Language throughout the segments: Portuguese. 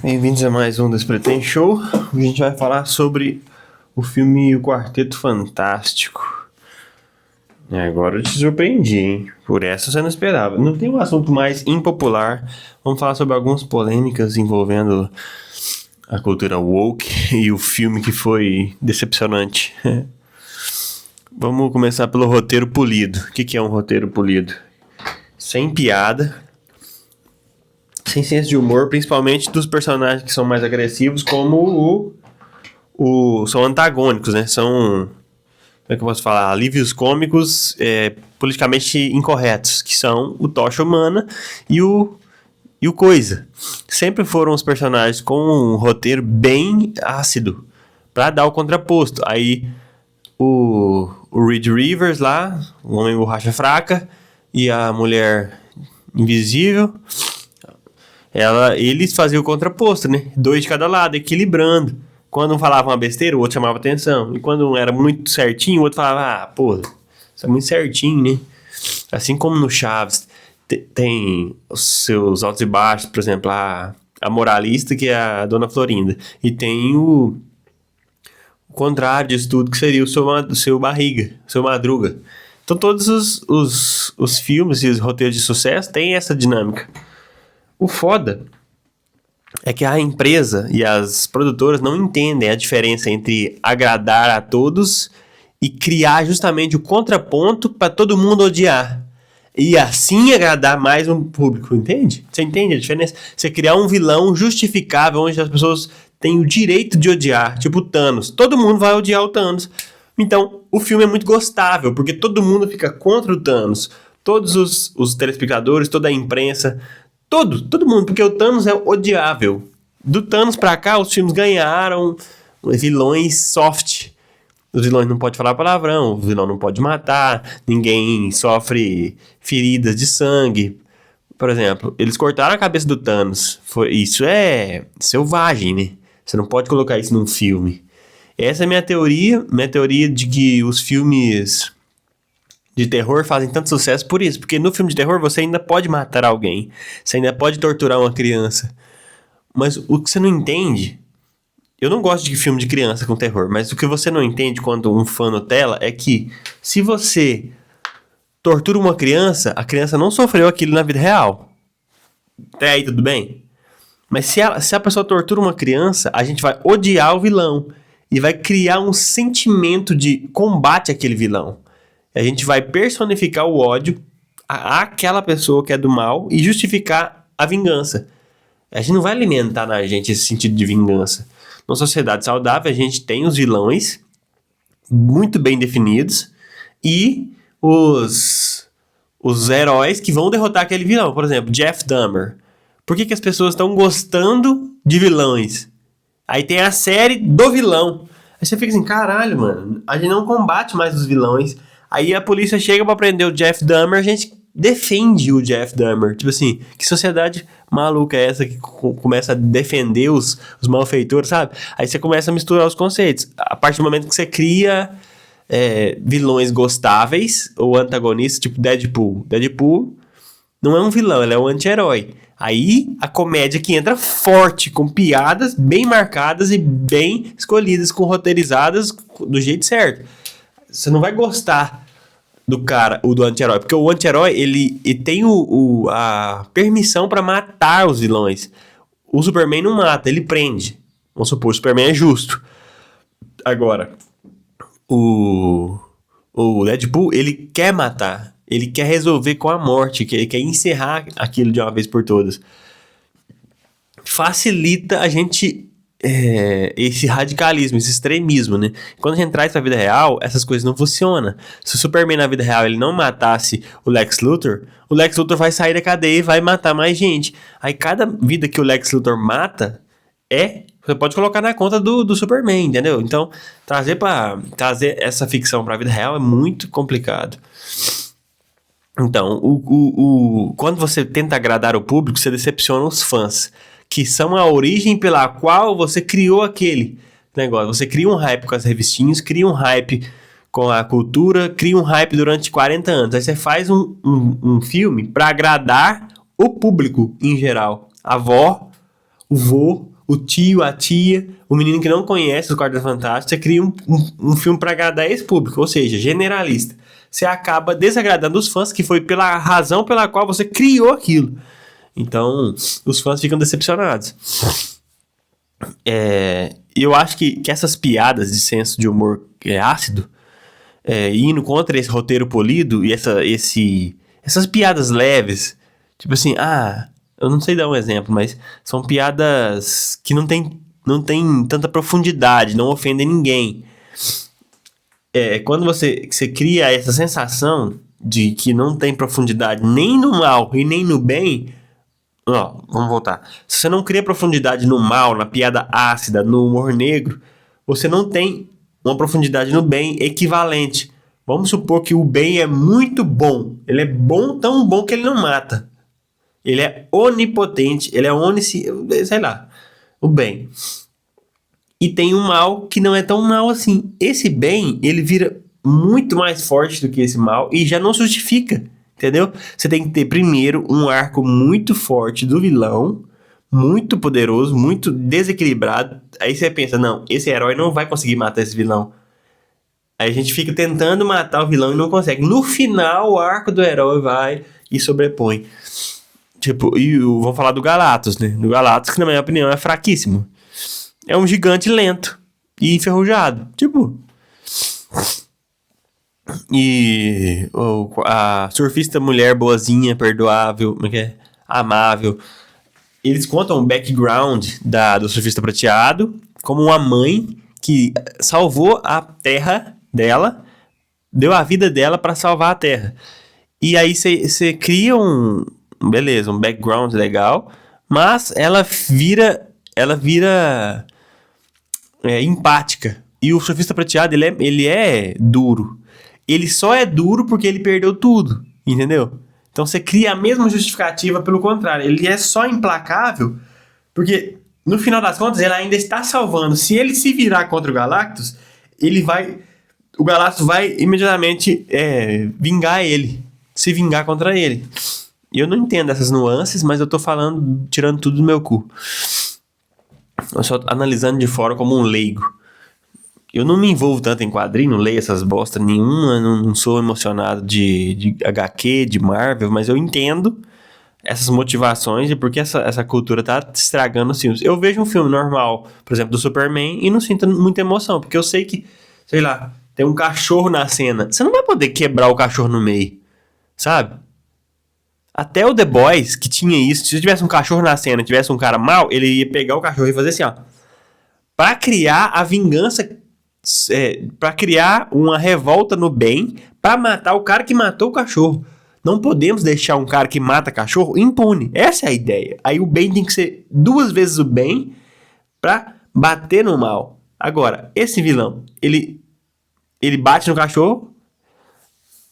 Bem-vindos a mais um Despretém Show. Hoje a gente vai falar sobre o filme O Quarteto Fantástico. E agora eu te surpreendi, hein? Por essa você não esperava. Não tem um assunto mais impopular. Vamos falar sobre algumas polêmicas envolvendo a cultura woke e o filme que foi decepcionante. Vamos começar pelo roteiro polido. O que é um roteiro polido? Sem piada, sem senso de humor, principalmente dos personagens que são mais agressivos, como são antagônicos, né? São, como é que eu posso falar? Alívios cômicos politicamente incorretos, que são o Tocha Humana e o Coisa. Sempre foram os personagens com um roteiro bem ácido, pra dar o contraposto. Aí o Reed Rivers lá, o Homem Borracha Fraca e a Mulher Invisível, eles faziam o contraposto, né? 2 de cada lado, equilibrando. Quando um falava uma besteira, o outro chamava atenção. E quando um era muito certinho, o outro falava, isso é muito certinho, né? Assim como no Chaves, tem os seus altos e baixos, por exemplo, a moralista, que é a Dona Florinda. E tem o contrário disso tudo, que seria o seu Barriga, o seu Madruga. Então todos os filmes e os roteiros de sucesso têm essa dinâmica. O foda é que a empresa e as produtoras não entendem a diferença entre agradar a todos e criar justamente o contraponto para todo mundo odiar. E assim agradar mais um público, entende? Você entende a diferença? Você criar um vilão justificável onde as pessoas têm o direito de odiar, tipo o Thanos. Todo mundo vai odiar o Thanos. Então, o filme é muito gostável, porque todo mundo fica contra o Thanos. Todos os telespectadores, toda a imprensa, todo mundo, porque o Thanos é odiável. Do Thanos pra cá, os filmes ganharam vilões soft. Os vilões não podem falar palavrão, o vilão não pode matar, ninguém sofre feridas de sangue. Por exemplo, eles cortaram a cabeça do Thanos. Isso é selvagem, né? Você não pode colocar isso num filme. Essa é a minha teoria de que os filmes de terror fazem tanto sucesso por isso. Porque no filme de terror você ainda pode matar alguém. Você ainda pode torturar uma criança. Mas o que você não entende... Eu não gosto de filme de criança com terror. Mas o que você não entende quando um fã Nutella é que se você tortura uma criança, a criança não sofreu aquilo na vida real. Até aí tudo bem? Mas se a pessoa tortura uma criança, a gente vai odiar o vilão. E vai criar um sentimento de combate àquele vilão. A gente vai personificar o ódio àquela pessoa que é do mal e justificar a vingança. A gente não vai alimentar na gente esse sentido de vingança. Numa sociedade saudável, a gente tem os vilões muito bem definidos e os heróis que vão derrotar aquele vilão. Por exemplo, Jeff Dahmer. Por que as pessoas estão gostando de vilões? Aí tem a série do vilão. Aí você fica assim, caralho, mano, a gente não combate mais os vilões. Aí a polícia chega pra prender o Jeff Dahmer, a gente defende o Jeff Dahmer. Tipo assim, que sociedade maluca é essa que começa a defender os malfeitores, sabe? Aí você começa a misturar os conceitos. A partir do momento que você cria vilões gostáveis ou antagonistas, tipo Deadpool. Deadpool não é um vilão, ele é um anti-herói. Aí a comédia que entra forte, com piadas bem marcadas e bem escolhidas, com roteirizadas do jeito certo. Você não vai gostar do cara, do anti-herói, porque o anti-herói ele tem a permissão pra matar os vilões. O Superman não mata, ele prende. Vamos supor, o Superman é justo. Agora, o Deadpool, ele quer matar. Ele quer resolver com a morte, ele quer encerrar aquilo de uma vez por todas. Facilita a gente esse radicalismo, esse extremismo, né? Quando a gente traz pra vida real, essas coisas não funcionam. Se o Superman na vida real ele não matasse o Lex Luthor vai sair da cadeia e vai matar mais gente. Aí cada vida que o Lex Luthor mata você pode colocar na conta do Superman, entendeu? Então, trazer essa ficção pra vida real é muito complicado. Então, quando você tenta agradar o público, você decepciona os fãs, que são a origem pela qual você criou aquele negócio. Você cria um hype com as revistinhas, cria um hype com a cultura, cria um hype durante 40 anos. Aí você faz um filme para agradar o público em geral. A avó, o vô, o tio, a tia, o menino que não conhece os Quarteto Fantástico, você cria um filme pra agradar esse público, ou seja, generalista. Você acaba desagradando os fãs, que foi pela razão pela qual você criou aquilo. Então, os fãs ficam decepcionados. Eu acho que essas piadas de senso de humor ácido, indo contra esse roteiro polido e essas piadas leves, tipo assim, eu não sei dar um exemplo, mas são piadas que não tem tanta profundidade, não ofendem ninguém. Quando você cria essa sensação de que não tem profundidade nem no mal e nem no bem. Vamos voltar. Se você não cria profundidade no mal, na piada ácida, no humor negro, você não tem uma profundidade no bem equivalente. Vamos supor que o bem é muito bom. Ele é bom, tão bom que ele não mata. Ele é onipotente, ele é sei lá, o bem. E tem um mal que não é tão mal assim. Esse bem, ele vira muito mais forte do que esse mal e já não justifica, entendeu? Você tem que ter primeiro um arco muito forte do vilão, muito poderoso, muito desequilibrado. Aí você pensa, não, esse herói não vai conseguir matar esse vilão. Aí a gente fica tentando matar o vilão e não consegue. No final, o arco do herói vai e sobrepõe. Tipo, vamos falar do Galactus, né? Do Galactus, que na minha opinião é fraquíssimo. É um gigante lento e enferrujado. Tipo. E a surfista mulher boazinha, perdoável, amável. Eles contam o background do surfista prateado como uma mãe que salvou a terra dela, deu a vida dela pra salvar a terra. E aí você cria um background legal, mas ela vira empática. E o surfista prateado, ele é duro. Ele só é duro porque ele perdeu tudo, entendeu? Então você cria a mesma justificativa pelo contrário. Ele é só implacável porque, no final das contas, ele ainda está salvando. Se ele se virar contra o Galactus, o Galactus vai imediatamente vingar ele. Se vingar contra ele. Eu não entendo essas nuances, mas eu tô falando, tirando tudo do meu cu. Eu só analisando de fora como um leigo. Eu não me envolvo tanto em quadrinho, não leio essas bosta nenhuma, não sou emocionado de HQ, de Marvel, mas eu entendo essas motivações e porque essa cultura tá estragando os filmes. Eu vejo um filme normal, por exemplo, do Superman, e não sinto muita emoção, porque eu sei que, sei lá, tem um cachorro na cena. Você não vai poder quebrar o cachorro no meio, sabe? Até o The Boys, que tinha isso, se tivesse um cachorro na cena, tivesse um cara mau, ele ia pegar o cachorro e fazer assim, ó. Pra criar a vingança, pra criar uma revolta no bem, pra matar o cara que matou o cachorro. Não podemos deixar um cara que mata cachorro impune. Essa é a ideia. Aí o bem tem que ser 2 vezes o bem pra bater no mal. Agora, esse vilão, ele bate no cachorro,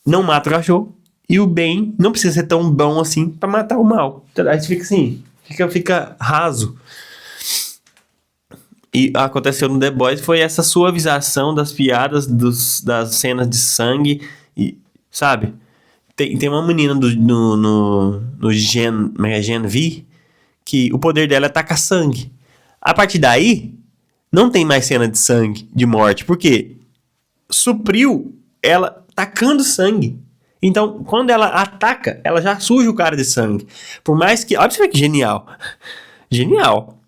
não mata o cachorro, e o bem não precisa ser tão bom assim pra matar o mal. Aí fica assim, fica raso. E aconteceu no The Boys foi essa suavização das piadas, das cenas de sangue, e, sabe? Tem uma menina no Gen V que o poder dela é tacar sangue. A partir daí, não tem mais cena de sangue, de morte, porque supriu ela tacando sangue. Então, quando ela ataca, ela já suja o cara de sangue. Por mais que... Olha pra você ver que genial. Genial.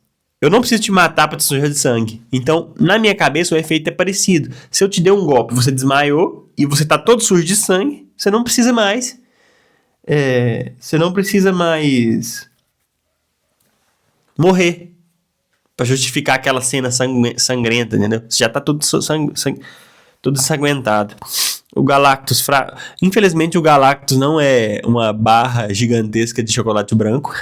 Eu não preciso te matar pra te sujar de sangue. Então, na minha cabeça, o efeito é parecido. Se eu te der um golpe, você desmaiou e você tá todo sujo de sangue, você não precisa mais... você não precisa mais... morrer. Pra justificar aquela cena sangrenta, entendeu? Você já tá todo ensanguentado. O Galactus Infelizmente o Galactus não é uma barra gigantesca de chocolate branco.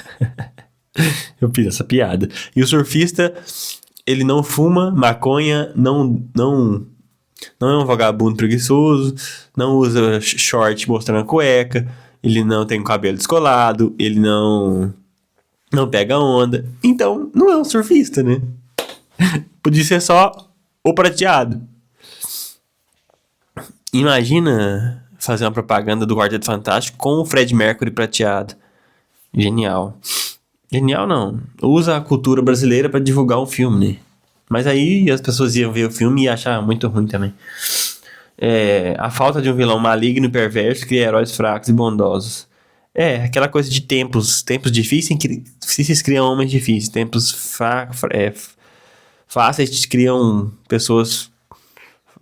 Eu fiz essa piada. E o surfista, ele não fuma maconha, não é um vagabundo preguiçoso, não usa short mostrando a cueca, ele não tem o cabelo descolado, ele não pega onda. Então, não é um surfista, né? Podia ser só o prateado. Imagina fazer uma propaganda do Quarteto Fantástico com o Fred Mercury prateado. Genial. Genial não. Usa a cultura brasileira pra divulgar um filme, né? Mas aí as pessoas iam ver o filme e achar muito ruim também. A falta de um vilão maligno e perverso cria heróis fracos e bondosos. Aquela coisa de tempos difíceis criam homens difíceis. Tempos fáceis criam pessoas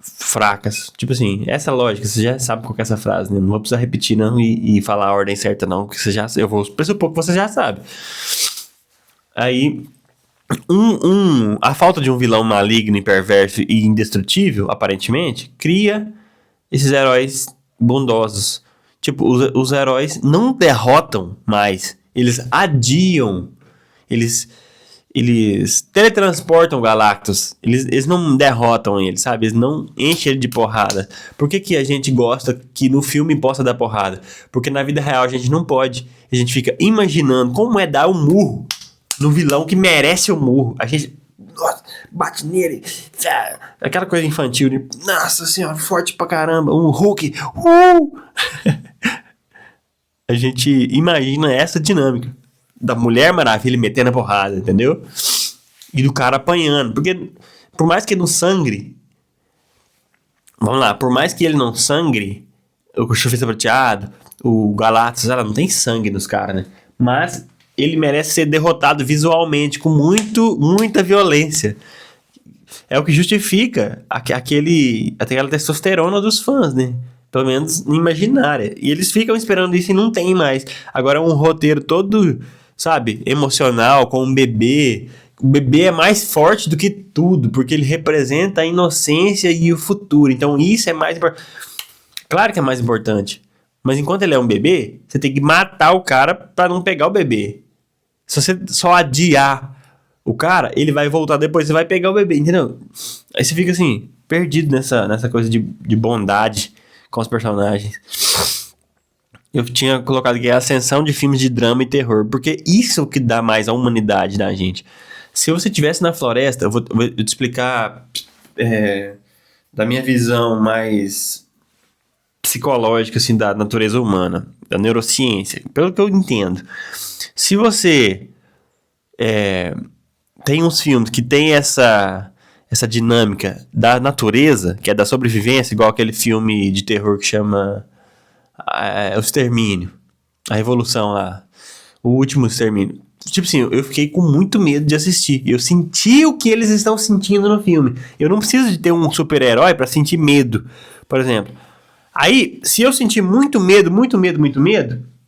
fracas. Tipo assim, essa lógica, você já sabe qual que é essa frase, né? Não vou precisar repetir não e falar a ordem certa não, que eu vou pressupor que você já sabe. Aí, a falta de um vilão maligno e perverso e indestrutível, aparentemente, cria esses heróis bondosos. Tipo, os heróis não derrotam mais, eles adiam, eles teletransportam o Galactus. Eles não derrotam ele, sabe? Eles não enchem ele de porrada. Por que a gente gosta que no filme possa dar porrada? Porque na vida real a gente não pode. A gente fica imaginando como é dar um murro no vilão que merece o murro. A gente bate nele. Aquela coisa infantil, né? Nossa senhora, forte pra caramba. Um Hulk. A gente imagina essa dinâmica da Mulher Maravilha metendo a porrada, entendeu? E do cara apanhando. Porque, por mais que ele não sangre... Vamos lá, por mais que ele não sangre, o Surfista Prateado, o Galactus, não tem sangue nos caras, né? Mas ele merece ser derrotado visualmente, com muita violência. É o que justifica aquela testosterona dos fãs, né? Pelo menos imaginária. E eles ficam esperando isso e não tem mais. Agora é um roteiro todo... sabe, emocional, com um bebê. O bebê é mais forte do que tudo, porque ele representa a inocência e o futuro. Então isso é mais importante. Claro que é mais importante. Mas enquanto ele é um bebê, você tem que matar o cara pra não pegar o bebê. Se você só adiar o cara, ele vai voltar depois, você vai pegar o bebê, entendeu? Aí você fica assim, perdido nessa coisa de bondade com os personagens. Eu tinha colocado aqui a ascensão de filmes de drama e terror, porque isso é o que dá mais a humanidade da gente. Se você estivesse na floresta, eu vou te explicar da minha visão mais psicológica assim, da natureza humana, da neurociência, pelo que eu entendo. Se você tem uns filmes que tem essa dinâmica da natureza, que é da sobrevivência, igual aquele filme de terror que chama... o Extermínio, a Revolução lá, o último Extermínio. Tipo assim, eu fiquei com muito medo de assistir. Eu senti o que eles estão sentindo no filme. Eu não preciso de ter um super-herói pra sentir medo, por exemplo. Aí, se eu sentir muito medo,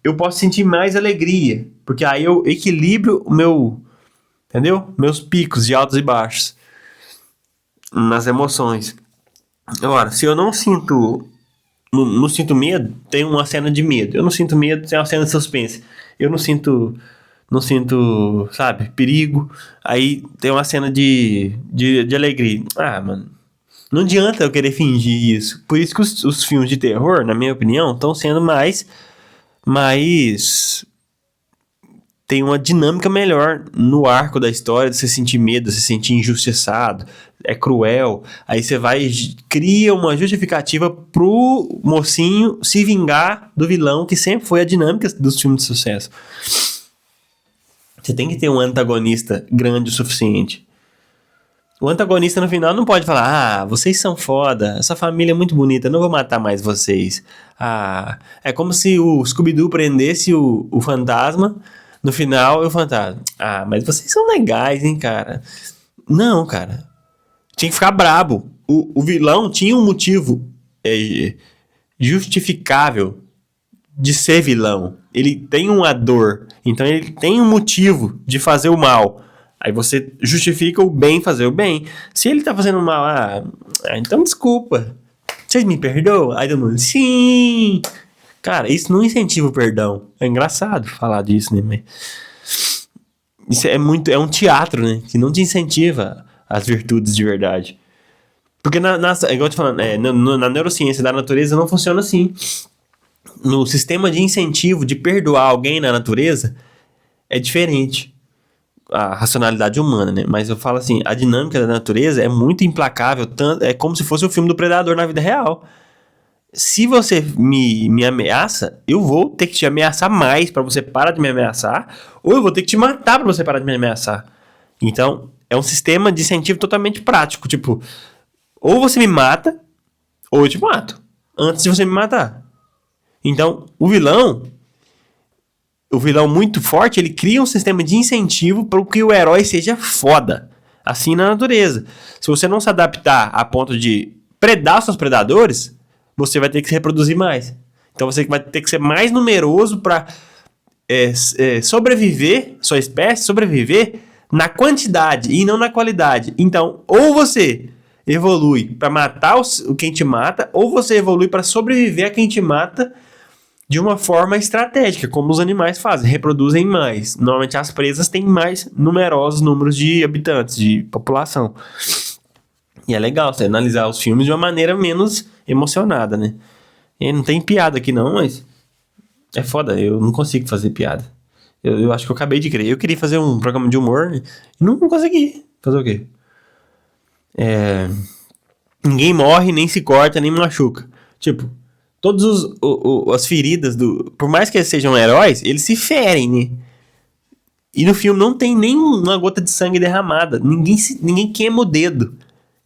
eu posso sentir mais alegria, porque aí eu equilibro o meu, entendeu? Meus picos de altos e baixos nas emoções. Agora, se eu não sinto medo, tem uma cena de medo. Eu não sinto medo, tem uma cena de suspense. Eu não sinto, sabe, perigo. Aí tem uma cena de alegria. Mano, não adianta eu querer fingir isso. Por isso que os filmes de terror, na minha opinião, estão sendo mais... tem uma dinâmica melhor no arco da história, de você sentir medo, de você sentir injustiçado, é cruel. Aí você cria uma justificativa pro mocinho se vingar do vilão, que sempre foi a dinâmica dos filmes de sucesso. Você tem que ter um antagonista grande o suficiente. O antagonista no final não pode falar: vocês são foda, essa família é muito bonita, não vou matar mais vocês. É como se o Scooby-Doo prendesse o fantasma. No final, eu fantasma. Mas vocês são legais, hein, cara? Não, cara. Tinha que ficar brabo. O vilão tinha um motivo justificável de ser vilão. Ele tem uma dor. Então ele tem um motivo de fazer o mal. Aí você justifica o bem fazer o bem. Se ele tá fazendo mal, então desculpa. Vocês me perdoam? Aí todo mundo, sim... Cara, isso não incentiva o perdão. É engraçado falar disso, né? Mas isso é um teatro, né? Que não te incentiva as virtudes de verdade. Porque, igual eu tô falando, na neurociência da natureza não funciona assim. No sistema de incentivo de perdoar alguém na natureza, é diferente. A racionalidade humana, né? Mas eu falo assim, a dinâmica da natureza é muito implacável. É como se fosse o filme do Predador na vida real. Se você me ameaça, eu vou ter que te ameaçar mais pra você parar de me ameaçar, ou eu vou ter que te matar pra você parar de me ameaçar. Então, é um sistema de incentivo totalmente prático. Tipo, ou você me mata, ou eu te mato. Antes de você me matar. Então, o vilão muito forte, ele cria um sistema de incentivo para que o herói seja foda. Assim na natureza. Se você não se adaptar a ponto de predar os seus predadores, você vai ter que se reproduzir mais. Então você vai ter que ser mais numeroso para sobreviver, sua espécie sobreviver na quantidade e não na qualidade. Então, ou você evolui para matar quem te mata, ou você evolui para sobreviver a quem te mata de uma forma estratégica, como os animais fazem, reproduzem mais. Normalmente as presas têm mais numerosos números de habitantes, de população. E é legal você analisar os filmes de uma maneira menos emocionada, né? E não tem piada aqui não, mas é foda, eu não consigo fazer piada. Eu acho que eu acabei de crer. Eu queria fazer um programa de humor, né? E não consegui. Fazer o quê? Ninguém morre, nem se corta, nem machuca. Tipo, todas as feridas do... Por mais que eles sejam heróis, eles se ferem, né? E no filme não tem nem uma gota de sangue derramada. Ninguém queima o dedo.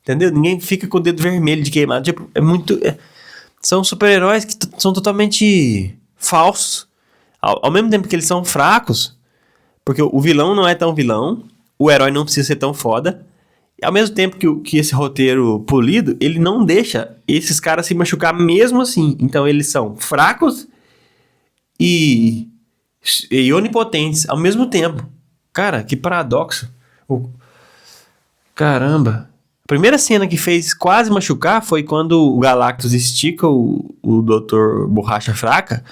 Entendeu? Ninguém fica com o dedo vermelho de queimado. Tipo, são super-heróis que são totalmente falsos. Ao mesmo tempo que eles são fracos, porque o vilão não é tão vilão, o herói não precisa ser tão foda. E ao mesmo tempo que esse roteiro polido, ele não deixa esses caras se machucar mesmo assim. Então eles são fracos e onipotentes ao mesmo tempo. Cara, que paradoxo. Caramba. A primeira cena que fez quase machucar foi quando o Galactus estica o Dr. Borracha Fraca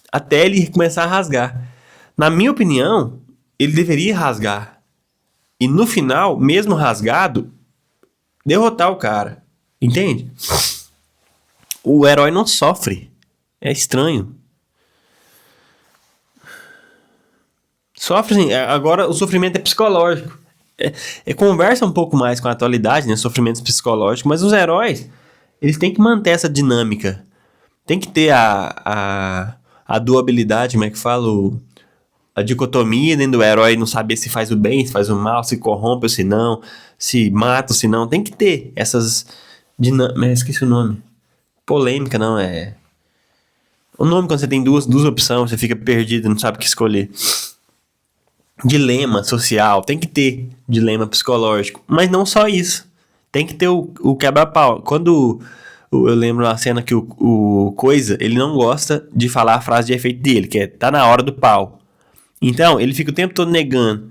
até ele começar a rasgar. Na minha opinião, ele deveria rasgar. E no final, mesmo rasgado, derrotar o cara. Entende? O herói não sofre. É estranho. Sofre, sim. Agora o sofrimento é psicológico. Conversa um pouco mais com a atualidade, né? Sofrimentos psicológicos. Mas os heróis, eles têm que manter essa dinâmica. Tem que ter a dualidade, como é que falo? A dicotomia dentro do herói, não saber se faz o bem, se faz o mal, se corrompe ou se não, se mata ou se não. Tem que ter essas dinâmicas. Esqueci o nome. Polêmica, não, é... O nome quando você tem duas opções, você fica perdido, não sabe o que escolher. Dilema social, tem que ter dilema psicológico. Mas não só isso. Tem que ter o quebra-pau. Quando eu lembro uma cena que o Coisa, ele não gosta de falar a frase de efeito dele, que é tá na hora do pau. Então, ele fica o tempo todo negando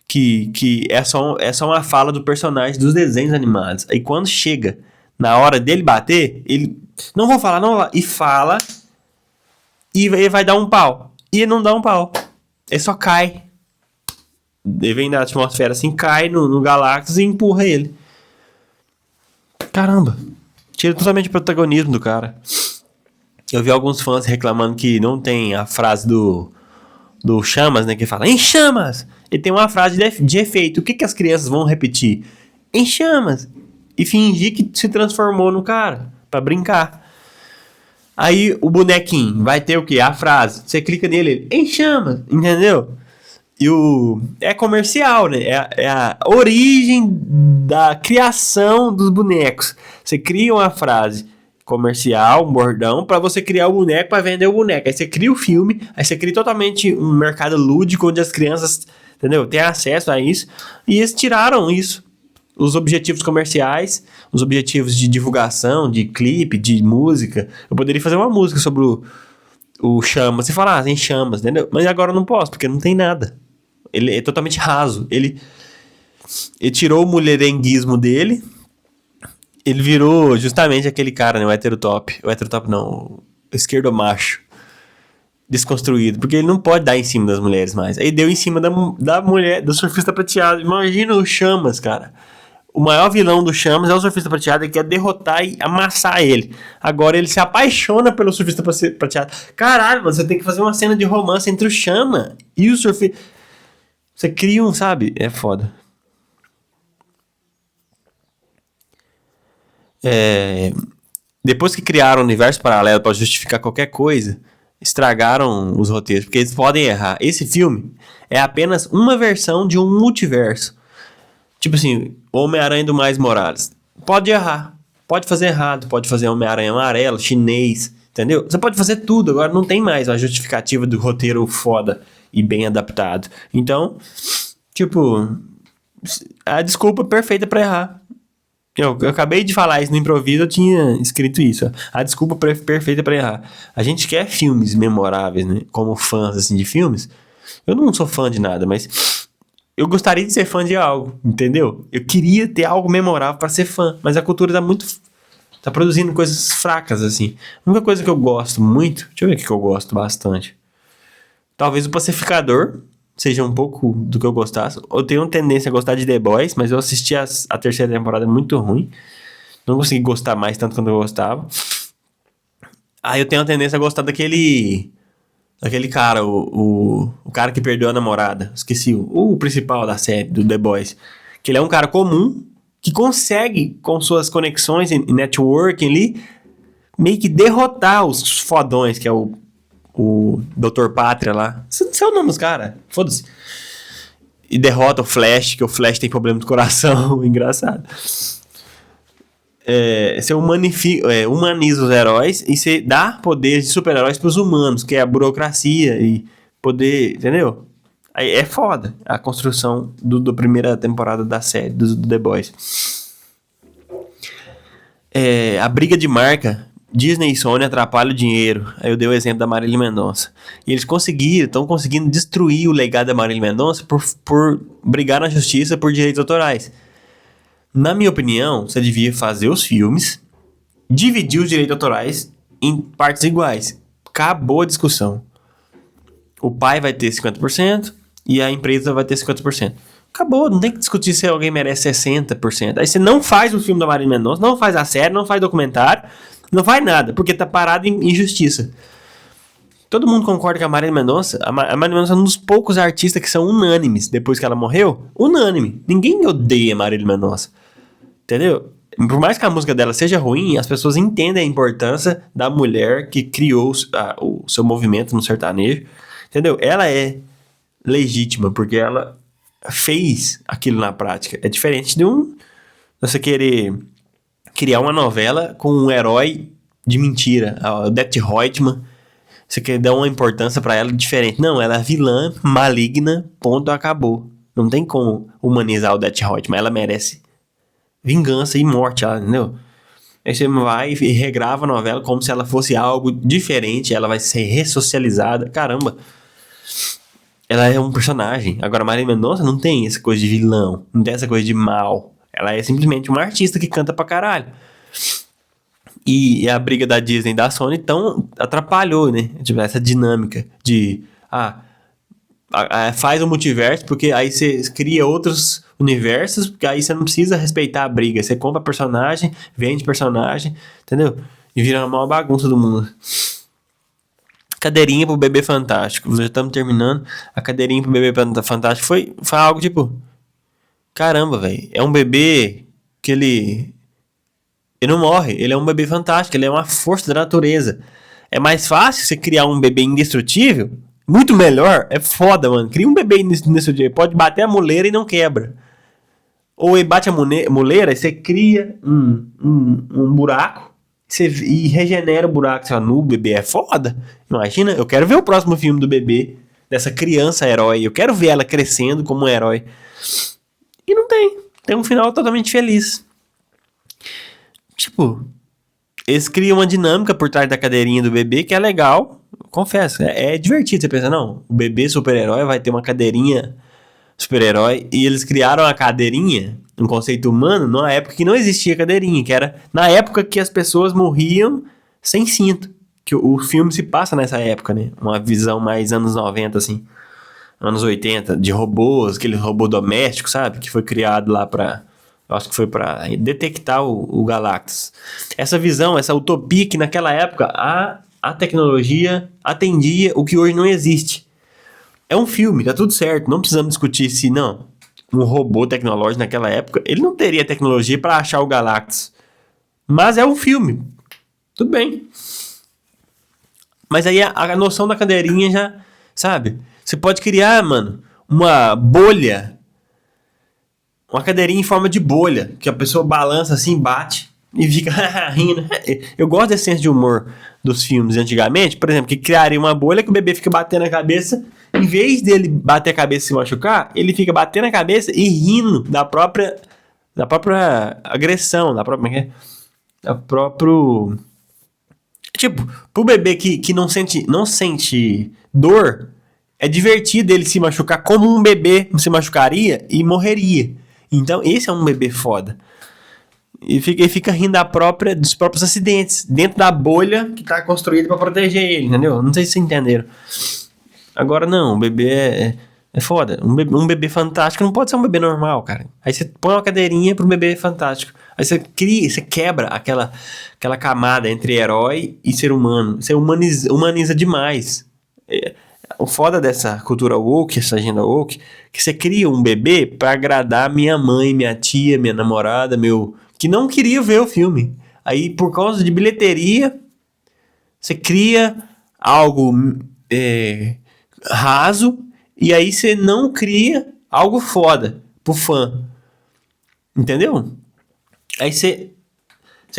que é só uma fala do personagem dos desenhos animados. Aí quando chega na hora dele bater, ele não vou falar, não vou falar. E fala e ele vai dar um pau. E ele não dá um pau. Ele só cai. Ele vem da atmosfera assim, cai no Galactus e empurra ele. Caramba. Tira totalmente o protagonismo do cara. Eu vi alguns fãs reclamando que não tem a frase do Chamas, né? Que fala, em chamas! Ele tem uma frase de efeito. O que as crianças vão repetir? Em chamas! E fingir que se transformou no cara. Pra brincar. Aí o bonequinho vai ter o quê? A frase. Você clica nele, em chamas! Entendeu? E é comercial, né? É a origem da criação dos bonecos. Você cria uma frase comercial, um bordão, pra você criar o boneco, pra vender o boneco. Aí você cria o filme, aí você cria totalmente um mercado lúdico onde as crianças, entendeu? Têm acesso a isso. E eles tiraram isso. Os objetivos comerciais, os objetivos de divulgação, de clipe, de música. Eu poderia fazer uma música sobre o Chamas. Você fala, tem chamas, entendeu? Mas agora eu não posso, porque não tem nada. Ele é totalmente raso. Ele tirou o mulherenguismo dele. Ele virou justamente aquele cara, né? O heterotop. O heterotop não. O esquerdomacho. Desconstruído. Porque ele não pode dar em cima das mulheres mais. Aí deu em cima da mulher, do surfista prateado. Imagina o Chamas, cara. O maior vilão do Chamas é o surfista prateado. Ele quer derrotar e amassar ele. Agora ele se apaixona pelo surfista prateado. Caralho, mano. Você tem que fazer uma cena de romance entre o Chama e o surfista. Você cria um, sabe? É foda. Depois que criaram o universo paralelo pra justificar qualquer coisa, estragaram os roteiros, porque eles podem errar. Esse filme é apenas uma versão de um multiverso. Tipo assim, Homem-Aranha do Miles Morales. Pode errar, pode fazer errado, pode fazer Homem-Aranha amarelo, chinês, entendeu? Você pode fazer tudo, agora não tem mais a justificativa do roteiro foda e bem adaptado. Então, tipo, a desculpa perfeita pra errar. Eu acabei de falar isso no improviso, eu tinha escrito isso. Ó. A desculpa perfeita pra errar. A gente quer filmes memoráveis, né? Como fãs, assim, de filmes. Eu não sou fã de nada, mas eu gostaria de ser fã de algo, entendeu? Eu queria ter algo memorável pra ser fã, mas a cultura tá produzindo coisas fracas, assim. A única coisa que eu gosto muito... Deixa eu ver o que eu gosto bastante. Talvez o Pacificador seja um pouco do que eu gostasse. Eu tenho tendência a gostar de The Boys, mas eu assisti a terceira temporada muito ruim. Não consegui gostar mais tanto quanto eu gostava. Aí eu tenho a tendência a gostar daquele cara, o cara que perdeu a namorada. Esqueci, o principal da série, do The Boys. Que ele é um cara comum, que consegue, com suas conexões e networking ali, meio que derrotar os fodões, que é o Dr. Pátria lá. Esse é o nome dos caras. Foda-se. E derrota o Flash, que o Flash tem problema do coração. Engraçado. Você humaniza os heróis e você dá poderes de super-heróis pros humanos, que é a burocracia e poder... Entendeu? Aí é foda a construção da primeira temporada da série, do The Boys. A briga de marca... Disney e Sony atrapalham o dinheiro. Aí eu dei o exemplo da Marília Mendonça. E eles estão conseguindo destruir o legado da Marília Mendonça por brigar na justiça por direitos autorais. Na minha opinião, você devia fazer os filmes, dividir os direitos autorais em partes iguais. Acabou a discussão. O pai vai ter 50% e a empresa vai ter 50%. Acabou, não tem que discutir se alguém merece 60%. Aí você não faz o filme da Marília Mendonça, não faz a série, não faz documentário, não faz nada, porque tá parado em justiça. Todo mundo concorda que a Marília Mendonça... A Marília Mendonça é um dos poucos artistas que são unânimes depois que ela morreu. Unânime. Ninguém odeia a Marília Mendonça. Entendeu? Por mais que a música dela seja ruim, as pessoas entendem a importância da mulher que criou o seu movimento no sertanejo. Entendeu? Ela é legítima, porque ela fez aquilo na prática. É diferente de você querer criar uma novela com um herói de mentira, o Odete Roitman. Você quer dar uma importância pra ela diferente. Não, ela é vilã, maligna, ponto, acabou. Não tem como humanizar o Odete Roitman. Ela merece vingança e morte, entendeu? Aí você vai e regrava a novela como se ela fosse algo diferente. Ela vai ser ressocializada. Caramba. Ela é um personagem. Agora, a Marília Mendonça não tem essa coisa de vilão. Não tem essa coisa de mal. Ela é simplesmente uma artista que canta pra caralho. E a briga da Disney e da Sony atrapalhou, né? Tipo, essa dinâmica de... faz o multiverso, porque aí você cria outros universos, porque aí você não precisa respeitar a briga. Você compra personagem, vende personagem, entendeu? E vira a maior bagunça do mundo. Cadeirinha pro Bebê Fantástico. Já estamos terminando. A cadeirinha pro Bebê Fantástico foi algo tipo... Caramba, velho. É um bebê que ele não morre. Ele é um bebê fantástico. Ele é uma força da natureza. É mais fácil você criar um bebê indestrutível. Muito melhor. É foda, mano. Cria um bebê indestrutível. Pode bater a muleira e não quebra. Ou ele bate a muleira e você cria um buraco e regenera o buraco. Você fala, no bebê é foda. Imagina, eu quero ver o próximo filme do bebê. Dessa criança herói. Eu quero ver ela crescendo como um herói. E não tem. Tem um final totalmente feliz. Tipo, eles criam uma dinâmica por trás da cadeirinha do bebê que é legal. Confesso, é divertido. Você pensa, não, o bebê super-herói vai ter uma cadeirinha super-herói. E eles criaram a cadeirinha, um conceito humano, numa época que não existia cadeirinha. Que era na época que as pessoas morriam sem cinto. Que o filme se passa nessa época, né? Uma visão mais anos 90, assim. Anos 80, de robôs, aquele robô doméstico, sabe? Que foi criado lá acho que foi pra detectar o Galactus. Essa visão, essa utopia que naquela época a tecnologia atendia o que hoje não existe. É um filme, tá tudo certo. Não precisamos discutir se não. Um robô tecnológico naquela época, ele não teria tecnologia pra achar o Galactus. Mas é um filme. Tudo bem. Mas aí a noção da cadeirinha já, sabe? Você pode criar, mano, uma bolha. Uma cadeirinha em forma de bolha. Que a pessoa balança assim, bate e fica rindo. Eu gosto desse senso de humor dos filmes de antigamente. Por exemplo, que criaria uma bolha que o bebê fica batendo a cabeça. Em vez dele bater a cabeça e se machucar, ele fica batendo a cabeça e rindo da própria agressão, da própria... Da próprio... Tipo, pro bebê que não sente dor, é divertido ele se machucar como um bebê se machucaria e morreria. Então, esse é um bebê foda. E fica rindo dos próprios acidentes, dentro da bolha que tá construída pra proteger ele, entendeu? Não sei se vocês entenderam. Agora, não, o bebê é foda. Um bebê fantástico não pode ser um bebê normal, cara. Aí você põe uma cadeirinha pro bebê fantástico. Aí você quebra aquela camada entre herói e ser humano. Você humaniza demais. O foda dessa cultura woke, essa agenda woke, que você cria um bebê pra agradar minha mãe, minha tia, minha namorada, que não queria ver o filme. Aí, por causa de bilheteria, você cria algo raso, e aí você não cria algo foda pro fã. Entendeu? Aí você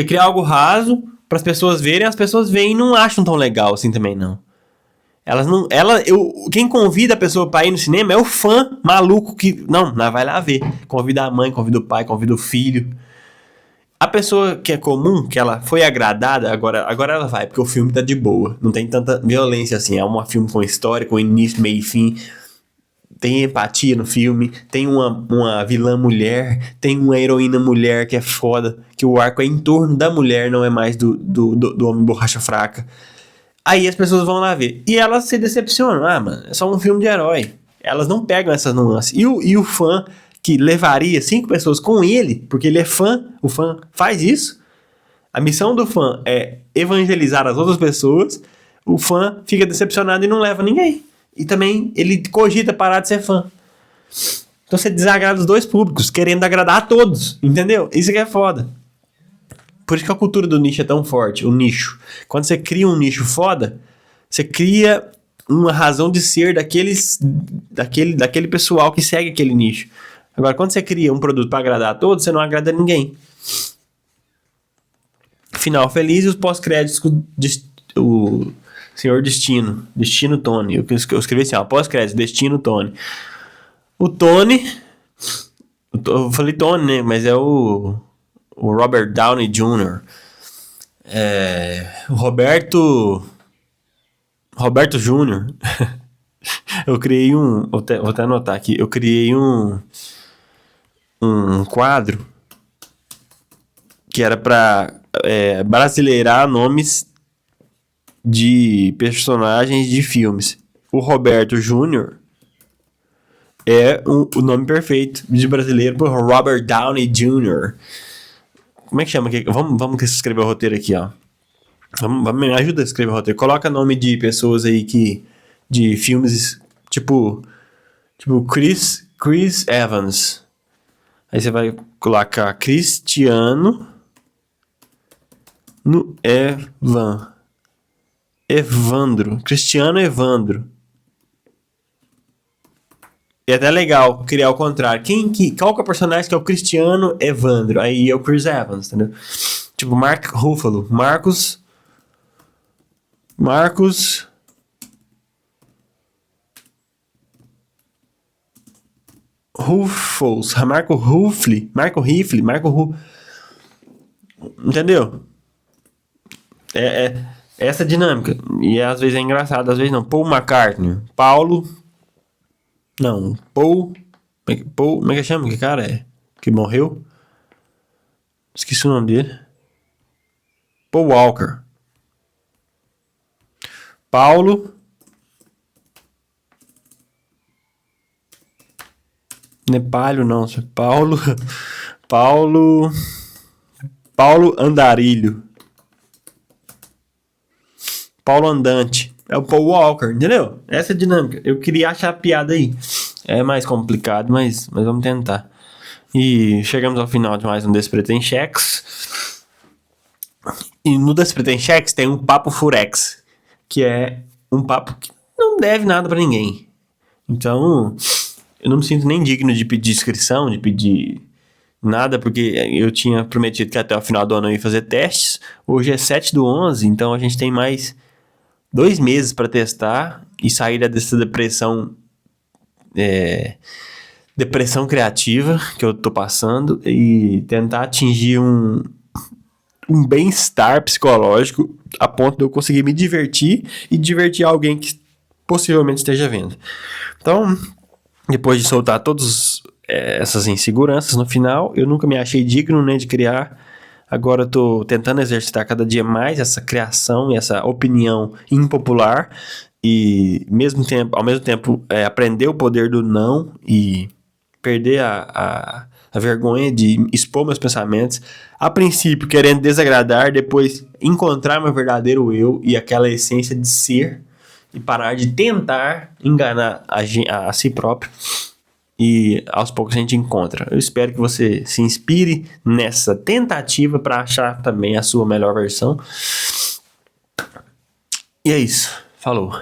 cria algo raso para as pessoas verem, as pessoas veem e não acham tão legal assim também, não. Quem convida a pessoa para ir no cinema é o fã maluco que... Não, vai lá ver. Convida a mãe, convida o pai, convida o filho. A pessoa que é comum, que ela foi agradada, agora ela vai, porque o filme tá de boa. Não tem tanta violência assim. É um filme com história, com início, meio e fim. Tem empatia no filme. Tem uma vilã mulher. Tem uma heroína mulher que é foda. Que o arco é em torno da mulher, não é mais do homem borracha fraca. Aí as pessoas vão lá ver. E elas se decepcionam. Ah, mano, é só um filme de herói. Elas não pegam essas nuances. E o fã que levaria 5 pessoas com ele, porque ele é fã, o fã faz isso. A missão do fã é evangelizar as outras pessoas. O fã fica decepcionado e não leva ninguém. E também ele cogita parar de ser fã. Então você desagrada os dois públicos, querendo agradar a todos, entendeu? Isso que é foda. Por isso que a cultura do nicho é tão forte, o nicho. Quando você cria um nicho foda, você cria uma razão de ser daquele pessoal que segue aquele nicho. Agora, quando você cria um produto para agradar a todos, você não agrada ninguém. Final feliz e os pós-créditos com o Senhor Destino Tony. Eu escrevi assim, pós-créditos, Destino Tony. O Tony, eu falei Tony, né, mas é o Robert Downey Jr. O Roberto Jr. Eu criei vou até anotar aqui, eu criei um quadro que era pra brasileirar nomes de personagens de filmes. O Roberto Jr. é o nome perfeito de brasileiro pro Robert Downey Jr. Como é que chama aqui? Vamos escrever o roteiro aqui, ó. Me ajuda a escrever o roteiro. Coloca nome de pessoas aí de filmes tipo Chris Evans. Aí você vai colocar Cristiano no Cristiano Evandro. E é até legal criar o contrário. Qual que é o personagem que é o Cristiano Evandro? Aí é o Chris Evans, entendeu? Tipo, Mark Ruffalo. Marcos Ruffles. Marco Riffle. Entendeu? É essa dinâmica. E às vezes é engraçado, às vezes não. Paul McCartney. Paul. Como é que chama? Que cara é? Que morreu? Esqueci o nome dele. Paul Walker. Paulo. Nepalho não. Paulo Andarilho. Paulo Andante. É o Paul Walker, entendeu? Essa é a dinâmica. Eu queria achar a piada aí. É mais complicado, mas vamos tentar. E chegamos ao final de mais um Despretém Cheques. E no Despertem Cheques tem um papo furex, que é um papo que não deve nada pra ninguém. Então, eu não me sinto nem digno de pedir inscrição, de pedir nada, porque eu tinha prometido que até o final do ano eu ia fazer testes. Hoje é 7/11, então a gente tem mais 2 meses pra testar e sair dessa depressão criativa que eu tô passando e tentar atingir um bem-estar psicológico a ponto de eu conseguir me divertir e divertir alguém que possivelmente esteja vendo. Então, depois de soltar todas essas inseguranças no final, eu nunca me achei digno, né, de criar. Agora eu tô tentando exercitar cada dia mais essa criação e essa opinião impopular e ao mesmo tempo aprender o poder do não e perder a vergonha de expor meus pensamentos, a princípio querendo desagradar, depois encontrar meu verdadeiro eu e aquela essência de ser e parar de tentar enganar a si próprio, e aos poucos a gente encontra. Eu espero que você se inspire nessa tentativa para achar também a sua melhor versão. E é isso. Falou.